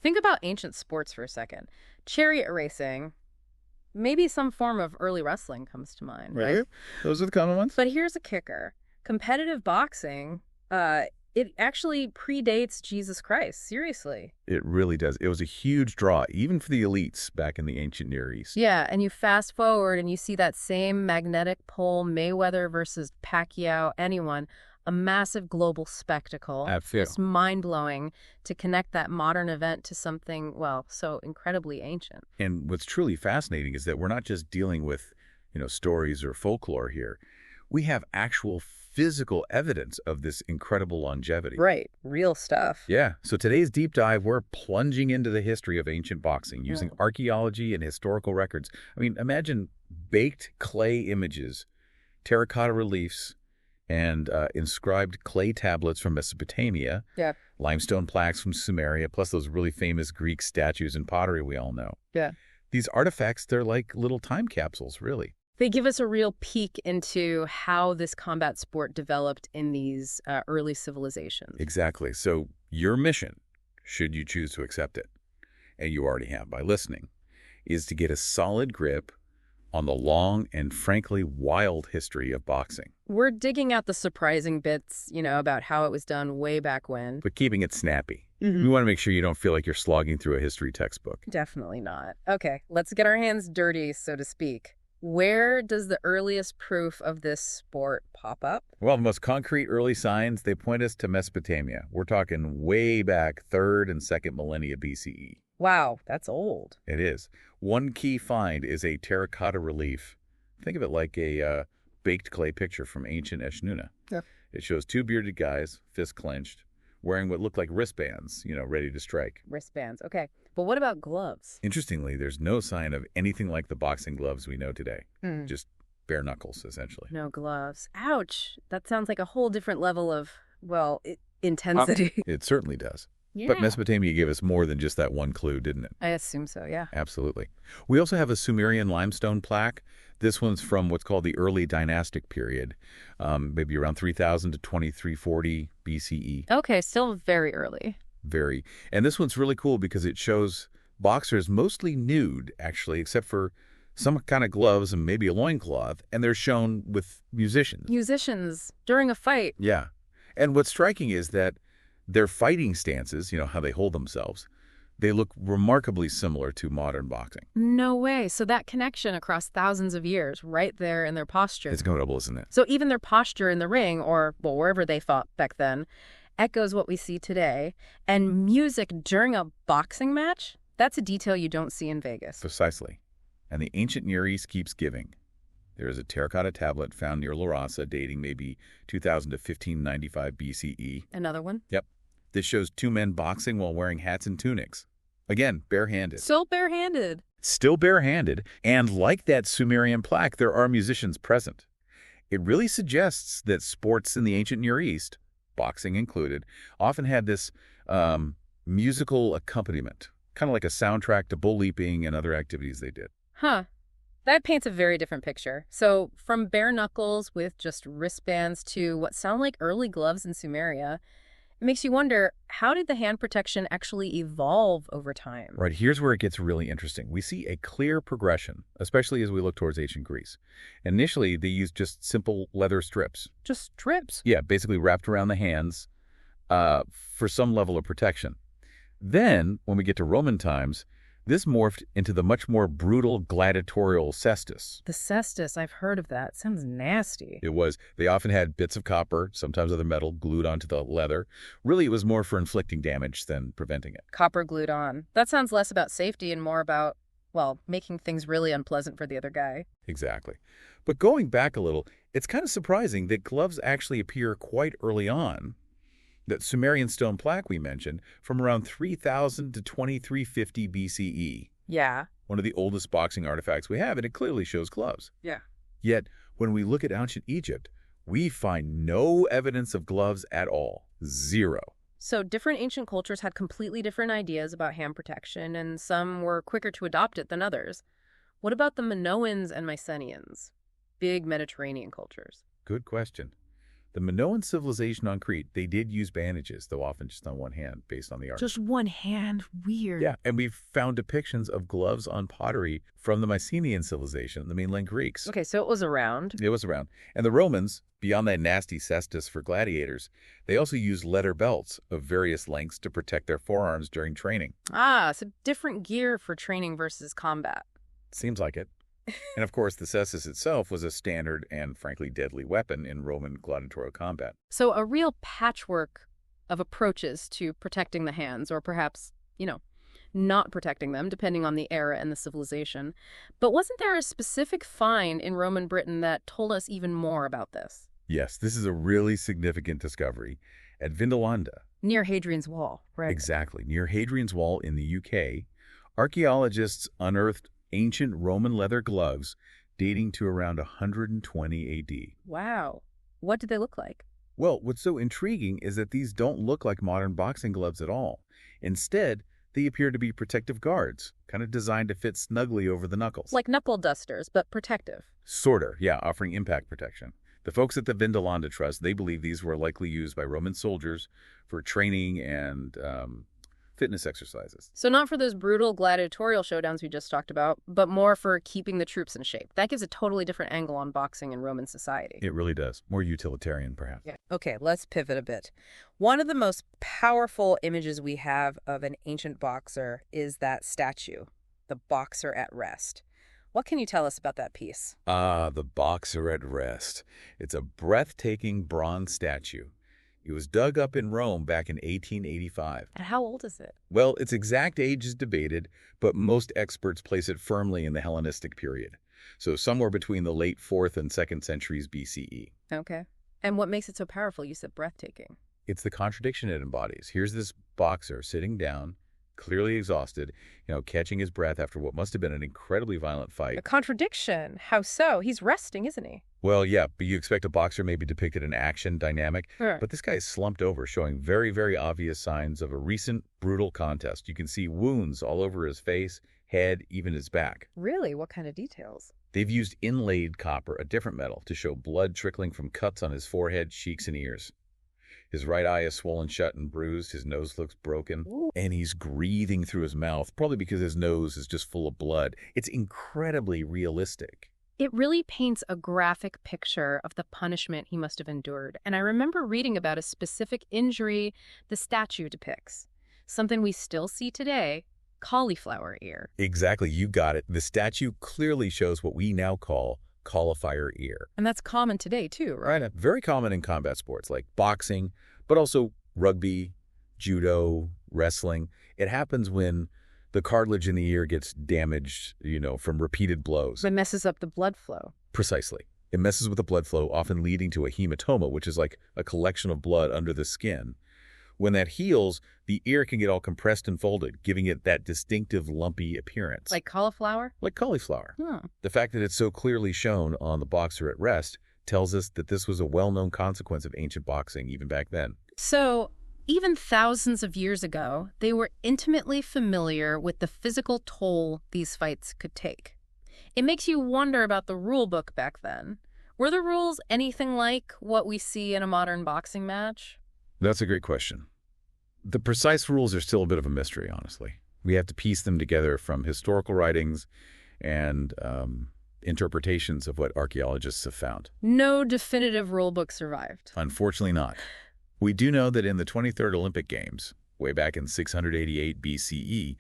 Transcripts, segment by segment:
Think about ancient sports for a second. Chariot racing, maybe some form of early wrestling comes to mind, right? Right? Those are the common ones? But here's a kicker. Competitive boxing, it actually predates Jesus Christ. Seriously. It really does. It was a huge draw, even for the elites back in the ancient Near East. Yeah, and you fast forward and you see that same magnetic pole, Mayweather versus Pacquiao, anyone, a massive global spectacle. Absolutely. It's mind-blowing to connect that modern event to something, well, so incredibly ancient. And what's truly fascinating is that we're not just dealing with, stories or folklore here. We have actual physical evidence of this incredible longevity. Right, real stuff. Yeah, so today's deep dive, we're plunging into the history of ancient boxing using Yeah. archaeology and historical records. I mean, imagine baked clay images, terracotta reliefs, and inscribed clay tablets from Mesopotamia, Yeah. limestone plaques from Sumeria, plus those really famous Greek statues and pottery we all know. Yeah. These artifacts, they're like little time capsules, really. They give us a real peek into how this combat sport developed in these early civilizations. Exactly. So your mission, should you choose to accept it, and you already have by listening, is to get a solid grip on the long and frankly wild history of boxing, We're digging out the surprising bits, about how it was done way back when. but keeping it snappy. Mhm. We want to make sure you don't feel like you're slogging through a history textbook. Definitely not. Okay, let's get our hands dirty, so to speak. Where does the earliest proof of this sport pop up? Well, the most concrete early signs, they point us to Mesopotamia. We're talking way back 3rd and 2nd millennia BCE. Wow, that's old. It is. One key find is a terracotta relief. Think of it like a baked clay picture from ancient Eshnunna. Yeah. It shows two bearded guys, fists clenched, wearing what look like wristbands, ready to strike. Wristbands. Okay, but what about gloves? Interestingly, there's no sign of anything like the boxing gloves we know today. Hmm. Just bare knuckles, essentially. No gloves. Ouch. That sounds like a whole different level of, well, intensity. It certainly does. Yeah. But Mesopotamia gave us more than just that one clue, didn't it? I assume so, yeah. Absolutely. We also have a Sumerian limestone plaque. This one's from what's called the early dynastic period, maybe around 3000 to 2340 BCE. Okay, still very early. Very. And this one's really cool because it shows boxers mostly nude, actually, except for some kind of gloves and maybe a loincloth, and they're shown with musicians. Musicians during a fight. Yeah. And what's striking is that their fighting stances, how they hold themselves, they look remarkably similar to modern boxing. No way. So that connection across thousands of years, right there in their posture. It's notable, isn't it? So even their posture in the ring, or well, wherever they fought back then, echoes what we see today. And music during a boxing match, that's a detail you don't see in Vegas. Precisely. And the ancient Near East keeps giving. There is a terracotta tablet found near Larasa dating maybe 2000 to 1595 BCE. Another one? Yep. This shows two men boxing while wearing hats and tunics. Again, barehanded. Still barehanded. Still barehanded, and like that Sumerian plaque, there are musicians present. It really suggests that sports in the ancient Near East, boxing included, often had this musical accompaniment, kind of like a soundtrack to bull leaping and other activities they did. Huh. That paints a very different picture. So from bare knuckles with just wristbands to what sound like early gloves in Sumeria, it makes you wonder, how did the hand protection actually evolve over time? Right, here's where it gets really interesting. We see a clear progression, especially as we look towards ancient Greece. Initially, they used just simple leather strips. Just strips. Yeah, basically wrapped around the hands for some level of protection. Then, when we get to Roman times, this morphed into the much more brutal gladiatorial cestus. The cestus, I've heard of that. Sounds nasty. It was. They often had bits of copper, sometimes other metal, glued onto the leather. Really, it was more for inflicting damage than preventing it. Copper glued on. That sounds less about safety and more about, well, making things really unpleasant for the other guy. Exactly. But going back a little, it's kind of surprising that gloves actually appear quite early on. That Sumerian stone plaque we mentioned, from around 3000 to 2350 BCE. Yeah. One of the oldest boxing artifacts we have, and it clearly shows gloves. Yeah. Yet, when we look at ancient Egypt, we find no evidence of gloves at all. Zero. So different ancient cultures had completely different ideas about hand protection, and some were quicker to adopt it than others. What about the Minoans and Mycenaeans? Big Mediterranean cultures. Good question. The Minoan civilization on Crete, they did use bandages, though often just on one hand, based on the art. Just one hand. Weird. Yeah, and we've found depictions of gloves on pottery from the Mycenaean civilization, the mainland Greeks. Okay, so it was around. It was around. And the Romans, beyond that nasty cestus for gladiators, they also used leather belts of various lengths to protect their forearms during training. Ah, so different gear for training versus combat. Seems like it. And of course, the cestus itself was a standard and frankly deadly weapon in Roman gladiatorial combat. So a real patchwork of approaches to protecting the hands, or perhaps, not protecting them, depending on the era and the civilization. But wasn't there a specific find in Roman Britain that told us even more about this? Yes, this is a really significant discovery. At Vindolanda. Near Hadrian's Wall, right? Exactly. Near Hadrian's Wall in the UK, archaeologists unearthed ancient Roman leather gloves dating to around 120 AD. Wow. What did they look like? Well, what's so intriguing is that these don't look like modern boxing gloves at all. Instead, they appear to be protective guards, kind of designed to fit snugly over the knuckles. Like knuckle dusters, but protective. Sorta, yeah, offering impact protection. The folks at the Vindolanda Trust, they believe these were likely used by Roman soldiers for training and fitness exercises. So not for those brutal gladiatorial showdowns we just talked about, but more for keeping the troops in shape. That gives a totally different angle on boxing in Roman society. It really does. More utilitarian, perhaps. Yeah. Okay, let's pivot a bit. One of the most powerful images we have of an ancient boxer is that statue, the boxer at rest. What can you tell us about that piece? Ah, the boxer at rest. It's a breathtaking bronze statue. It was dug up in Rome back in 1885. And how old is it? Well, its exact age is debated, but most experts place it firmly in the Hellenistic period. So somewhere between the late 4th and 2nd centuries BCE. Okay. And what makes it so powerful? You said breathtaking. It's the contradiction it embodies. Here's this boxer sitting down, clearly exhausted, catching his breath after what must have been an incredibly violent fight. A contradiction? How so? He's resting, isn't he? Well, yeah, but you expect a boxer maybe depicted in action, dynamic, Sure. but this guy is slumped over, showing very, very obvious signs of a recent brutal contest. You can see wounds all over his face, head, even his back. Really? What kind of details? They've used inlaid copper, a different metal, to show blood trickling from cuts on his forehead, cheeks, and ears. His right eye is swollen shut and bruised, his nose looks broken, Ooh. and he's breathing through his mouth, probably because his nose is just full of blood. It's incredibly realistic. It really paints a graphic picture of the punishment he must have endured. And I remember reading about a specific injury the statue depicts. Something we still see today, cauliflower ear. Exactly, you got it. The statue clearly shows what we now call cauliflower ear. And that's common today, too, right? Right, very common in combat sports like boxing, but also rugby, judo, wrestling. It happens when the cartilage in the ear gets damaged, from repeated blows. It messes up the blood flow. Precisely. It messes with the blood flow, often leading to a hematoma, which is like a collection of blood under the skin. When that heals, the ear can get all compressed and folded, giving it that distinctive lumpy appearance. Like cauliflower? Like cauliflower. Hmm. The fact that it's so clearly shown on the boxer at rest tells us that this was a well-known consequence of ancient boxing even back then. So, even thousands of years ago, they were intimately familiar with the physical toll these fights could take. It makes you wonder about the rule book back then. Were the rules anything like what we see in a modern boxing match? That's a great question. The precise rules are still a bit of a mystery, honestly. We have to piece them together from historical writings and interpretations of what archaeologists have found. No definitive rule book survived. Unfortunately not. We do know that in the 23rd Olympic Games, way back in 688 BCE,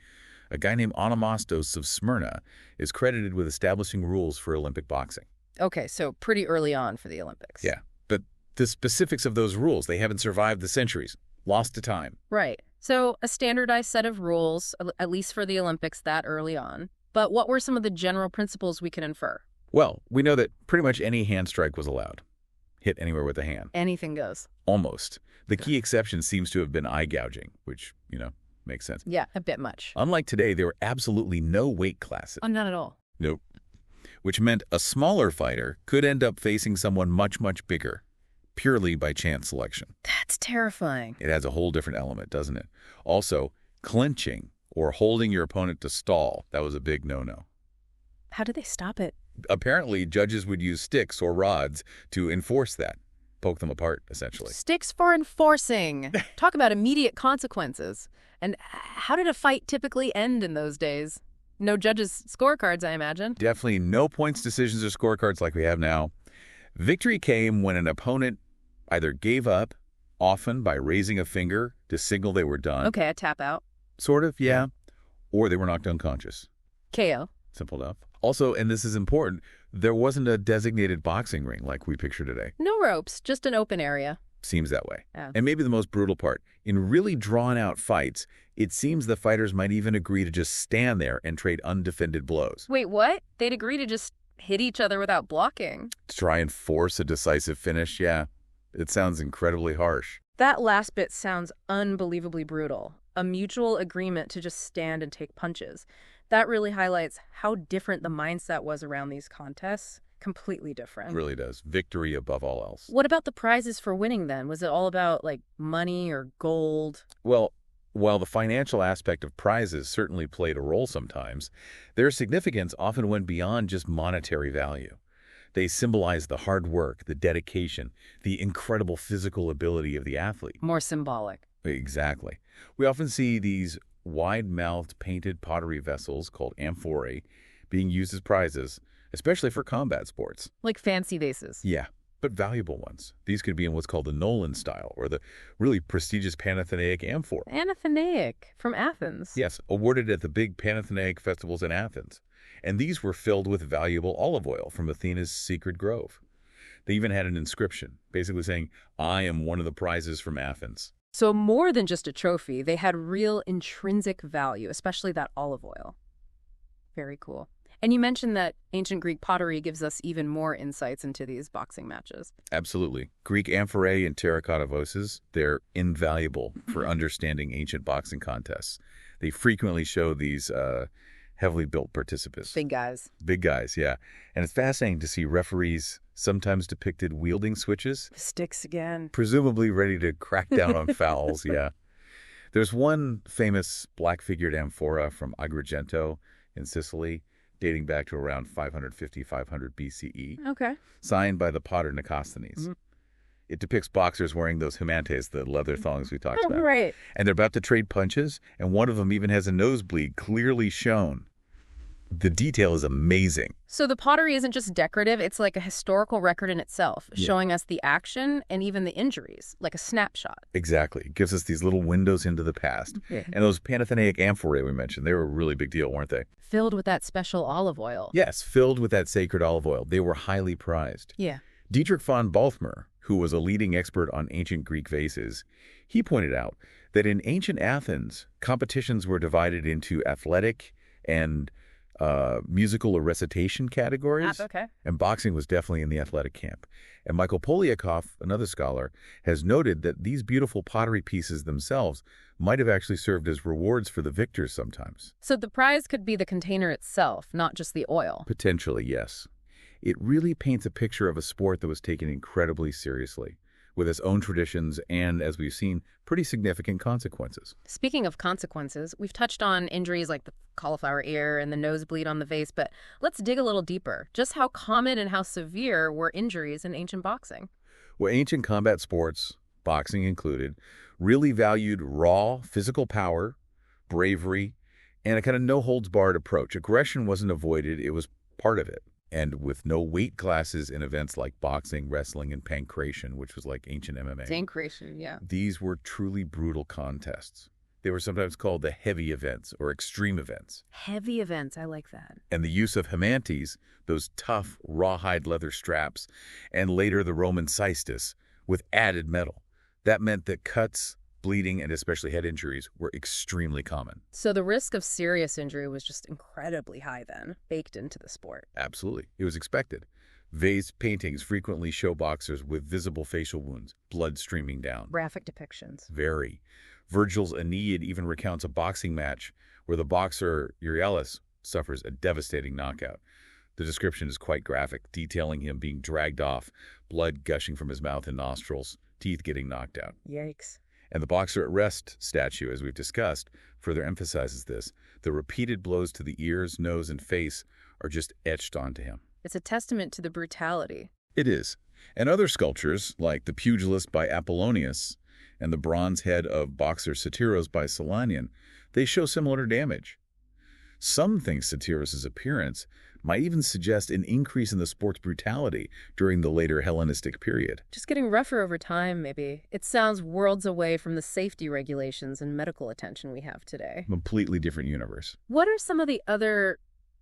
a guy named Onomastos of Smyrna is credited with establishing rules for Olympic boxing. Okay, so pretty early on for the Olympics. Yeah, but the specifics of those rules, they haven't survived the centuries, lost to time. Right. So a standardized set of rules, at least for the Olympics that early on. But what were some of the general principles we can infer? Well, we know that pretty much any hand strike was allowed. Hit anywhere with a hand. Anything goes. Almost. The key exception seems to have been eye gouging, which, makes sense. Yeah, a bit much. Unlike today, there were absolutely no weight classes. Oh, not at all. Nope. Which meant a smaller fighter could end up facing someone much, much bigger, purely by chance selection. That's terrifying. It adds a whole different element, doesn't it? Also, clinching or holding your opponent to stall, that was a big no-no. How did they stop it? Apparently, judges would use sticks or rods to enforce that. poke them apart, essentially. Sticks for enforcing. Talk about immediate consequences. And how did a fight typically end in those days? No judges' scorecards, I imagine. Definitely no points decisions or scorecards like we have now. Victory came when an opponent either gave up, often by raising a finger to signal they were done. Okay, a tap out. Sort of, yeah. Or they were knocked unconscious. KO. Simple enough. Also, and this is important, there wasn't a designated boxing ring like we picture today. No ropes, just an open area. Seems that way. Yeah. And maybe the most brutal part, in really drawn-out fights, it seems the fighters might even agree to just stand there and trade undefended blows. Wait, what? They'd agree to just hit each other without blocking? To try and force a decisive finish, yeah. It sounds incredibly harsh. That last bit sounds unbelievably brutal. A mutual agreement to just stand and take punches. That really highlights how different the mindset was around these contests. Completely different. It really does. Victory above all else. What about the prizes for winning then? Was it all about, like, money or gold? Well, while the financial aspect of prizes certainly played a role sometimes, their significance often went beyond just monetary value. They symbolized the hard work, the dedication, the incredible physical ability of the athlete. More symbolic. Exactly. We often see these wide-mouthed painted pottery vessels called amphorae being used as prizes, especially for combat sports. Like fancy vases. Yeah, but valuable ones. These could be in what's called the Nolan style, or the really prestigious Panathenaic amphora. Panathenaic, from Athens. Yes, awarded at the big Panathenaic festivals in Athens. And these were filled with valuable olive oil from Athena's secret grove. They even had an inscription, basically saying, "I am one of the prizes from Athens." So more than just a trophy, they had real intrinsic value, especially that olive oil. Very cool. And you mentioned that ancient Greek pottery gives us even more insights into these boxing matches. Absolutely. Greek amphorae and terracotta vases, they're invaluable for understanding ancient boxing contests. They frequently show these heavily built participants. Big guys. Big guys, yeah. And it's fascinating to see referees sometimes depicted wielding switches. Sticks again. Presumably ready to crack down on fouls, yeah. There's one famous black-figured amphora from Agrigento in Sicily, dating back to around 550-500 BCE, Okay. signed by the potter Nicosthenes. Mm-hmm. It depicts boxers wearing those humantes, the leather thongs we talked about. Right. And they're about to trade punches, and one of them even has a nosebleed clearly shown. The detail is amazing. So the pottery isn't just decorative, it's like a historical record in itself, showing us the action and even the injuries, like a snapshot. Exactly. It gives us these little windows into the past. Yeah. And those Panathenaic amphorae we mentioned, they were a really big deal, weren't they? Filled with that special olive oil. Yes, filled with that sacred olive oil. They were highly prized. Yeah. Dietrich von Balthmer, who was a leading expert on ancient Greek vases, he pointed out that in ancient Athens, competitions were divided into athletic and musical or recitation categories. Okay. And boxing was definitely in the athletic camp. And Michael Poliakoff, another scholar, has noted that these beautiful pottery pieces themselves might have actually served as rewards for the victors sometimes. So the prize could be the container itself, not just the oil. Potentially, yes. It really paints a picture of a sport that was taken incredibly seriously, with its own traditions and, as we've seen, pretty significant consequences. Speaking of consequences, we've touched on injuries like the cauliflower ear and the nosebleed on the vase, but let's dig a little deeper. Just how common and how severe were injuries in ancient boxing? Well, ancient combat sports, boxing included, really valued raw physical power, bravery, and a kind of no-holds-barred approach. Aggression wasn't avoided, it was part of it. And with no weight classes in events like boxing, wrestling, and pancration, which was like ancient MMA. Pancration, yeah. These were truly brutal contests. They were sometimes called the heavy events or extreme events. Heavy events, I like that. And the use of humantes, those tough rawhide leather straps, and later the Roman cistus, with added metal. That meant that cuts, bleeding, and especially head injuries were extremely common. So the risk of serious injury was just incredibly high then, baked into the sport. Absolutely. It was expected. Vase paintings frequently show boxers with visible facial wounds, blood streaming down. Graphic depictions. Very. Virgil's Aeneid even recounts a boxing match where the boxer Euryalus suffers a devastating knockout. The description is quite graphic, detailing him being dragged off, blood gushing from his mouth and nostrils, teeth getting knocked out. Yikes. And the boxer at rest statue, as we've discussed, further emphasizes this. The repeated blows to the ears, nose, and face are just etched onto him. It's a testament to the brutality. It is. And other sculptures, like the Pugilist by Apollonius and the bronze head of boxer Satyros by Solanian, they show similar damage. Some think Satyrus' appearance might even suggest an increase in the sport's brutality during the later Hellenistic period. Just getting rougher over time, maybe. It sounds worlds away from the safety regulations and medical attention we have today. Completely different universe. What are some of the other,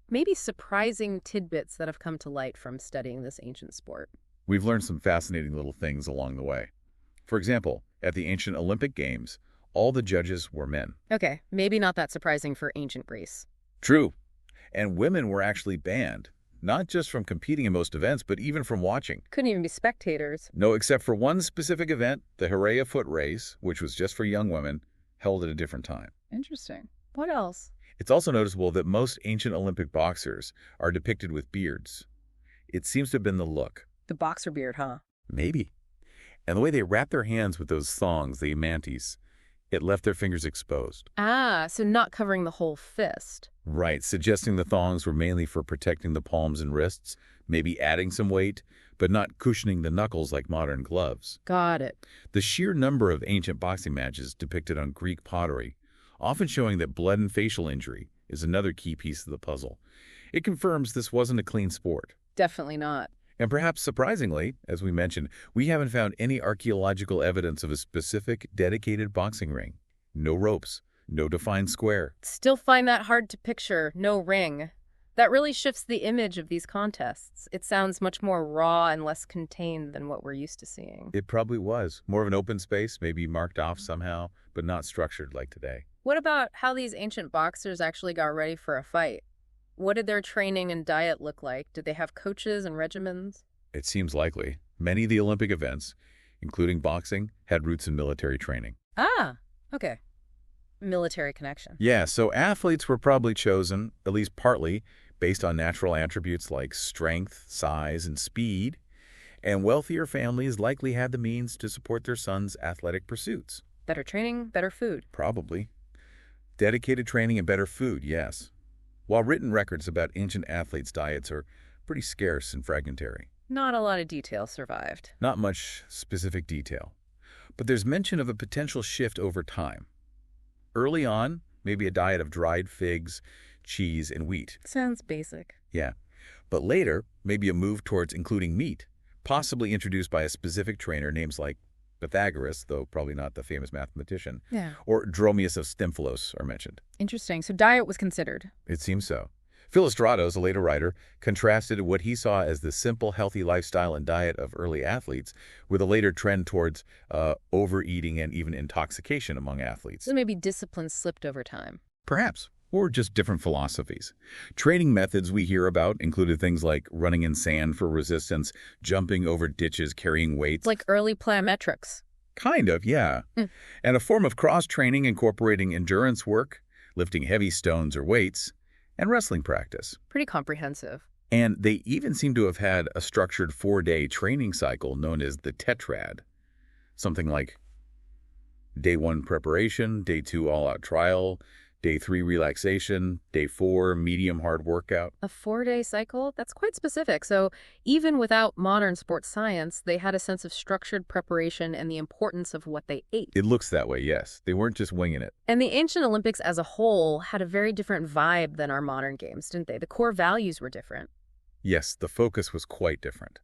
maybe surprising tidbits that have come to light from studying this ancient sport? We've learned some fascinating little things along the way. For example, at the ancient Olympic Games, all the judges were men. Okay, maybe not that surprising for ancient Greece. True. And women were actually banned, not just from competing in most events, but even from watching. Couldn't even be spectators. No, except for one specific event, the Heraea foot race, which was just for young women, held at a different time. Interesting. What else? It's also noticeable that most ancient Olympic boxers are depicted with beards. It seems to have been the look. The boxer beard, huh? Maybe. And the way they wrapped their hands with those thongs, the imantes, it left their fingers exposed. Ah, so not covering the whole fist. Right, suggesting the thongs were mainly for protecting the palms and wrists, maybe adding some weight, but not cushioning the knuckles like modern gloves. Got it. The sheer number of ancient boxing matches depicted on Greek pottery, often showing that blood and facial injury, is another key piece of the puzzle. It confirms this wasn't a clean sport. Definitely not. And perhaps surprisingly, as we mentioned, we haven't found any archaeological evidence of a specific dedicated boxing ring. No ropes, no defined square. Still find that hard to picture. No ring. That really shifts the image of these contests. It sounds much more raw and less contained than what we're used to seeing. It probably was. More of an open space, maybe marked off somehow, but not structured like today. What about how these ancient boxers actually got ready for a fight? What did their training and diet look like? Did they have coaches and regimens? It seems likely. Many of the Olympic events, including boxing, had roots in military training. Ah, okay. Military connection. Yeah, so athletes were probably chosen, at least partly, based on natural attributes like strength, size, and speed, and wealthier families likely had the means to support their sons' athletic pursuits. Better training, better food. Probably. Dedicated training and better food, yes. While written records about ancient athletes' diets are pretty scarce and fragmentary. Not a lot of detail survived. Not much specific detail. But there's mention of a potential shift over time. Early on, maybe a diet of dried figs, cheese, and wheat. Sounds basic. Yeah. But later, maybe a move towards including meat, possibly introduced by a specific trainer, names like Pythagoras, though probably not the famous mathematician, Yeah. or Dromius of Stymphalos are mentioned. Interesting. So diet was considered. It seems so. Philostratos, a later writer, contrasted what he saw as the simple, healthy lifestyle and diet of early athletes with a later trend towards overeating and even intoxication among athletes. So maybe discipline slipped over time. Perhaps, or just different philosophies. Training methods we hear about included things like running in sand for resistance, jumping over ditches, carrying weights. Like early plyometrics. Kind of, yeah. And a form of cross-training incorporating endurance work, lifting heavy stones or weights, and wrestling practice. Pretty comprehensive. And they even seem to have had a structured 4-day training cycle known as the tetrad. Something like day 1 preparation, day 2 all-out trial, day 3 relaxation, day 4 medium hard workout. A 4-day cycle? That's quite specific. So even without modern sports science, they had a sense of structured preparation and the importance of what they ate. It looks that way, yes. They weren't just winging it. And the ancient Olympics as a whole had a very different vibe than our modern games, didn't they? The core values were different. Yes, the focus was quite different.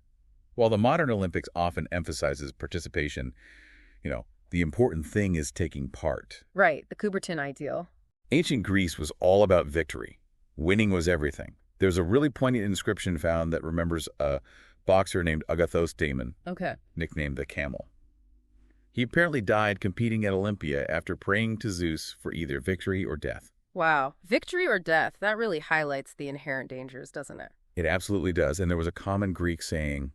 While the modern Olympics often emphasizes participation, the important thing is taking part. Right, the Coubertin ideal. Ancient Greece was all about victory. Winning was everything. There's a really poignant inscription found that remembers a boxer named Agathos Daemon, Okay. nicknamed the Camel. He apparently died competing at Olympia after praying to Zeus for either victory or death. Wow. Victory or death, that really highlights the inherent dangers, doesn't it? It absolutely does, and there was a common Greek saying,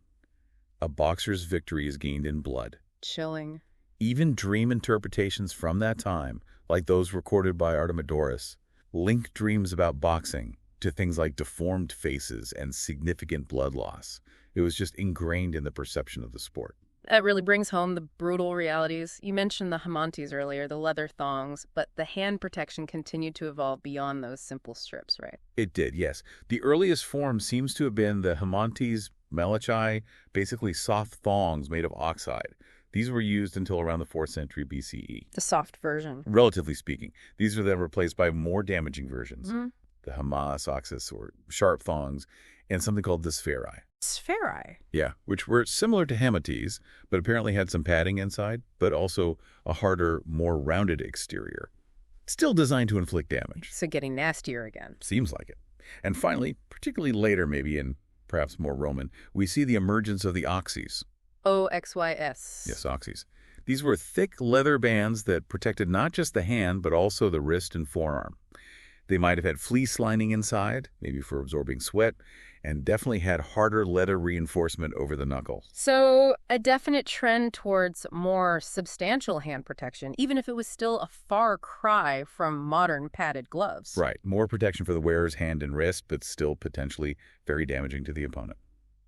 "A boxer's victory is gained in blood." Chilling. Even dream interpretations from that time, like those recorded by Artemidorus, link dreams about boxing to things like deformed faces and significant blood loss. It was just ingrained in the perception of the sport. That really brings home the brutal realities. You mentioned the hamantes earlier, the leather thongs, but the hand protection continued to evolve beyond those simple strips, right? It did, yes. The earliest form seems to have been the hamantes melichae, basically soft thongs made of oxide. These were used until around the 4th century BCE. The soft version. Relatively speaking, these were then replaced by more damaging versions, Mm-hmm. the hamas, oxus, or sharp thongs, and something called the spherae. Spherae. Yeah, which were similar to hamantes, but apparently had some padding inside, but also a harder, more rounded exterior. Still designed to inflict damage. So getting nastier again. Seems like it. And finally, particularly later maybe in perhaps more Roman, we see the emergence of the oxys. OXYS. Yes, oxys. These were thick leather bands that protected not just the hand, but also the wrist and forearm. They might have had fleece lining inside, maybe for absorbing sweat, and definitely had harder leather reinforcement over the knuckle. So a definite trend towards more substantial hand protection, even if it was still a far cry from modern padded gloves. Right. More protection for the wearer's hand and wrist, but still potentially very damaging to the opponent.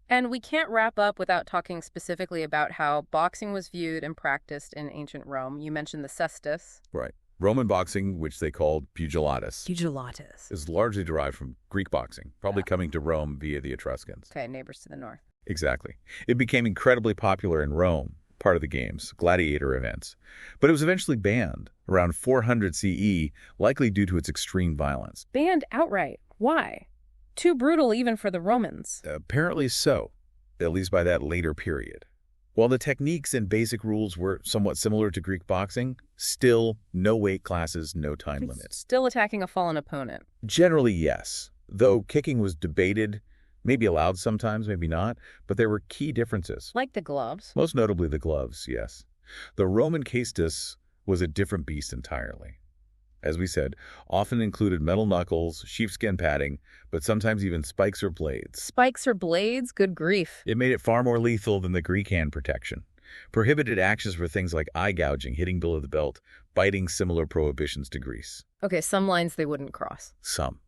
And we can't wrap up without talking specifically about how boxing was viewed and practiced in ancient Rome. You mentioned the cestus. Right. Roman boxing, which they called pugilatus, Pugilatus. is largely derived from Greek boxing, probably coming to Rome via the Etruscans. Okay, neighbors to the north. Exactly. It became incredibly popular in Rome, part of the games, gladiator events. But it was eventually banned around 400 CE, likely due to its extreme violence. Banned outright. Why? Too brutal even for the Romans. Apparently so, at least by that later period. While the techniques and basic rules were somewhat similar to Greek boxing, still no weight classes, no time limits. Still attacking a fallen opponent. Generally, yes. Though kicking was debated, maybe allowed sometimes, maybe not, but there were key differences. Like the gloves. Most notably the gloves, yes. The Roman caestus was a different beast entirely. As we said, often included metal knuckles, sheepskin padding, but sometimes even spikes or blades. Spikes or blades? Good grief. It made it far more lethal than the Greek hand protection. Prohibited actions were things like eye gouging, hitting below the belt, biting, similar prohibitions to Greece. Okay, some lines they wouldn't cross. Some.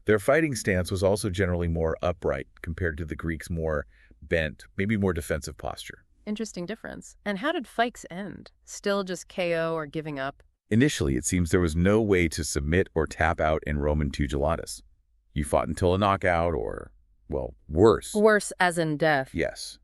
Their fighting stance was also generally more upright compared to the Greeks' more bent, maybe more defensive posture. Interesting difference. And how did fights end? Still just KO or giving up? Initially, it seems there was no way to submit or tap out in Roman pugilatus. You fought until a knockout or, well, worse. Worse as in death. Yes.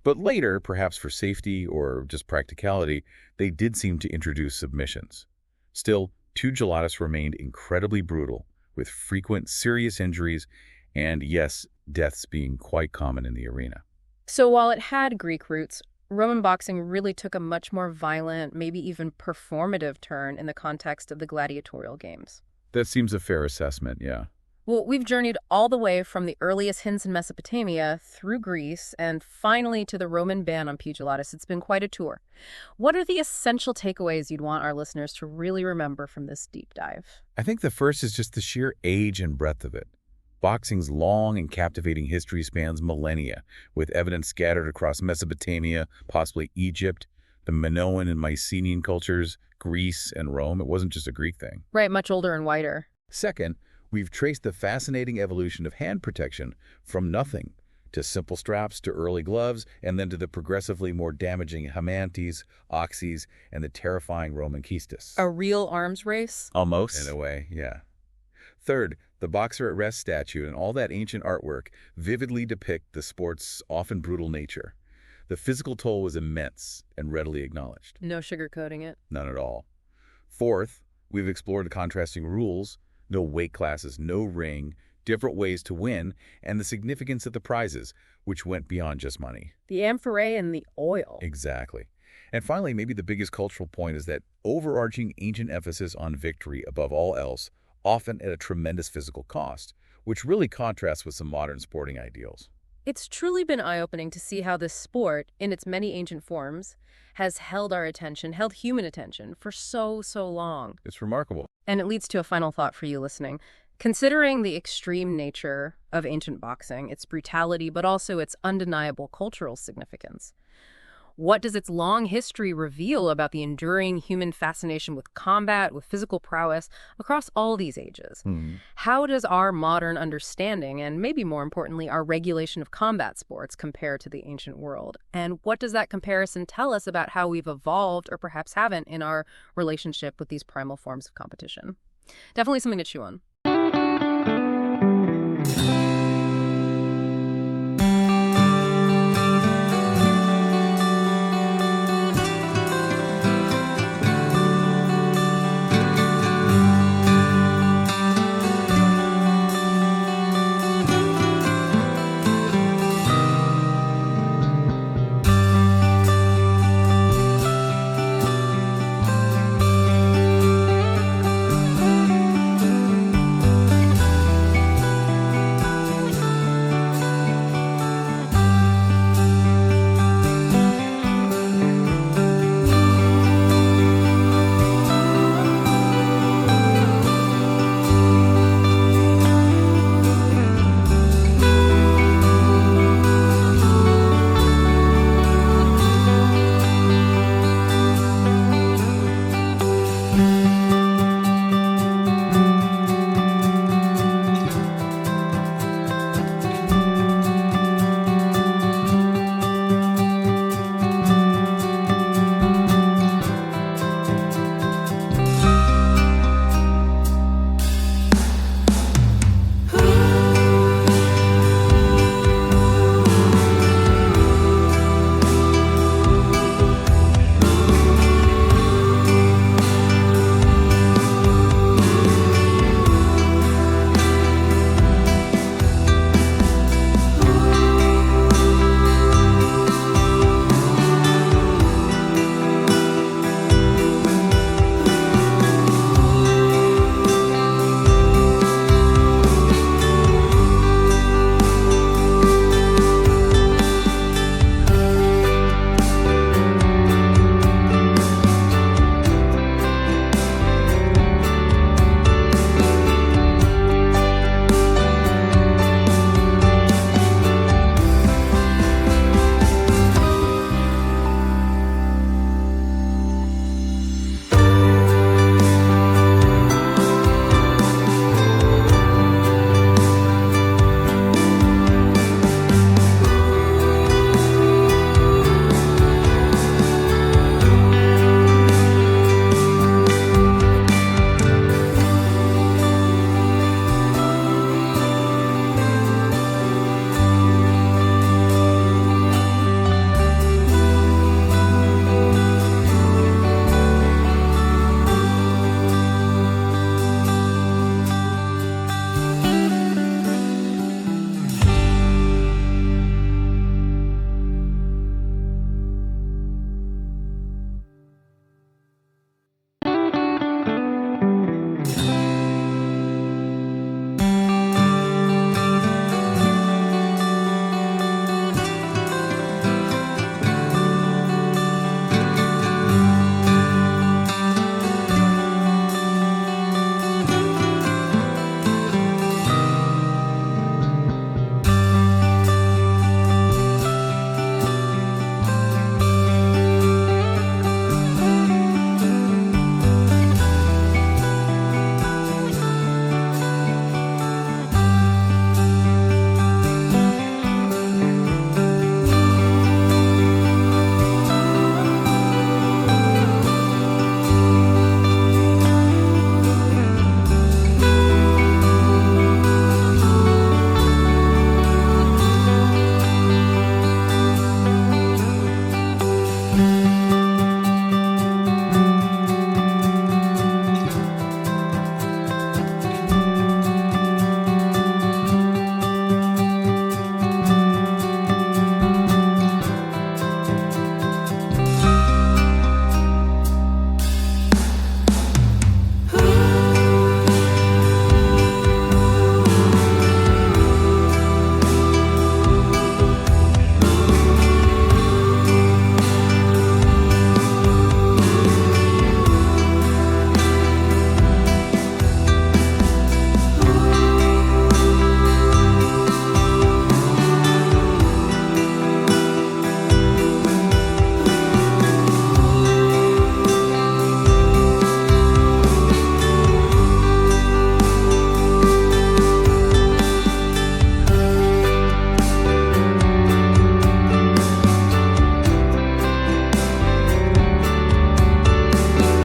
But later, perhaps for safety or just practicality, they did seem to introduce submissions. Still, pugilatus remained incredibly brutal, with frequent serious injuries and, yes, deaths being quite common in the arena. So while it had Greek roots, Roman boxing really took a much more violent, maybe even performative turn in the context of the gladiatorial games. That seems a fair assessment, yeah. Well, we've journeyed all the way from the earliest hints in Mesopotamia through Greece and finally to the Roman ban on pugilatus. It's been quite a tour. What are the essential takeaways you'd want our listeners to really remember from this deep dive? I think the first is just the sheer age and breadth of it. Boxing's long and captivating history spans millennia, with evidence scattered across Mesopotamia, possibly Egypt, the Minoan and Mycenaean cultures, Greece, and Rome. It wasn't just a Greek thing. Right, much older and wider. Second, we've traced the fascinating evolution of hand protection from nothing to simple straps to early gloves and then to the progressively more damaging hamantes, oxys, and the terrifying Roman caestus. A real arms race? Almost. In a way, yeah. Third, the boxer at rest statue and all that ancient artwork vividly depict the sport's often brutal nature. The physical toll was immense and readily acknowledged. No sugarcoating it. None at all. Fourth, we've explored the contrasting rules, no weight classes, no ring, different ways to win, and the significance of the prizes, which went beyond just money. The amphorae and the oil. Exactly. And finally, maybe the biggest cultural point is that overarching ancient emphasis on victory above all else, often at a tremendous physical cost, which really contrasts with some modern sporting ideals. It's truly been eye-opening to see how this sport, in its many ancient forms, has held our attention, held human attention, for so long. It's remarkable. And it leads to a final thought for you listening. Considering the extreme nature of ancient boxing, its brutality, but also its undeniable cultural significance, What does its long history reveal about the enduring human fascination with combat, with physical prowess, across all these ages? Hmm. How does our modern understanding, and maybe more importantly, our regulation of combat sports compare to the ancient world? And what does that comparison tell us about how we've evolved, or perhaps haven't, in our relationship with these primal forms of competition? Definitely something to chew on.